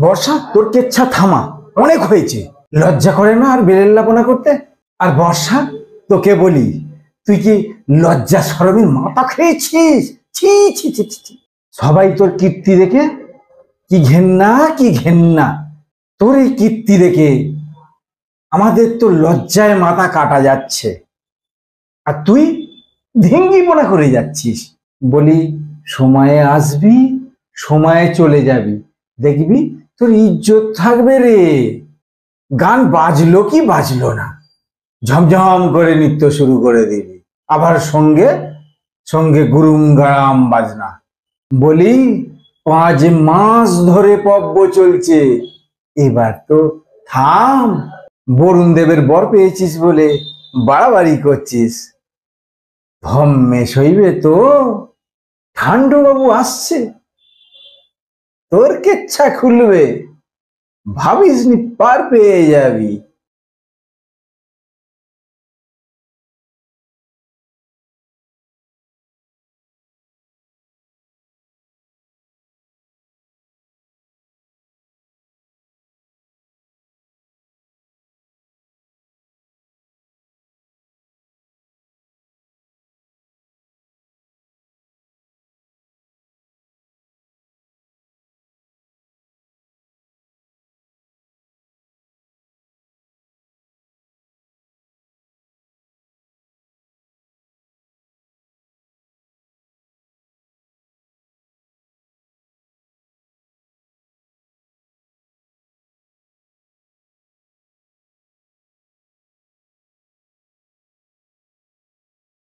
বর্ষা, তোর কেচ্ছা থামা, অনেক হয়েছে। লজ্জা করে না আর বেলেল্লাপনা করতে? আর বর্ষা, তোকে বলি, তুই কি লজ্জা শরমের মাথা খেয়েছিস? ছি ছি ছি ছি ছি। সবাই তোর কীর্তি দেখে কি ঘেন্না কি ঘেন্না। তোর এই কীর্তি দেখে আমাদের তো লজ্জায় মাথা কাটা যাচ্ছে, আর তুই ভেঙ্গিপনা করে যাচ্ছিস। বলি, সময়ে আসবি, সময়ে চলে যাবি, দেখবি তোর ইজ্জত থাকবে রে। গান বাজলো কি বাজলো না, ঝমঝম করে নৃত্য শুরু করে দিবি, আবার সঙ্গে সঙ্গে গুরুম গারাম বাজনা। বলি, 5 মাস ধরে পব্য চলছে, এবার তো থাম। বরুণ দেবের বর পেয়েছিস বলে বাড়াবাড়ি করছিস। ভম্মেশ হইবে তো, ঠান্ডবাবু আসছে, তোর কেচ্ছা খুলবে, ভাবিস নি পার পেয়ে যাবি।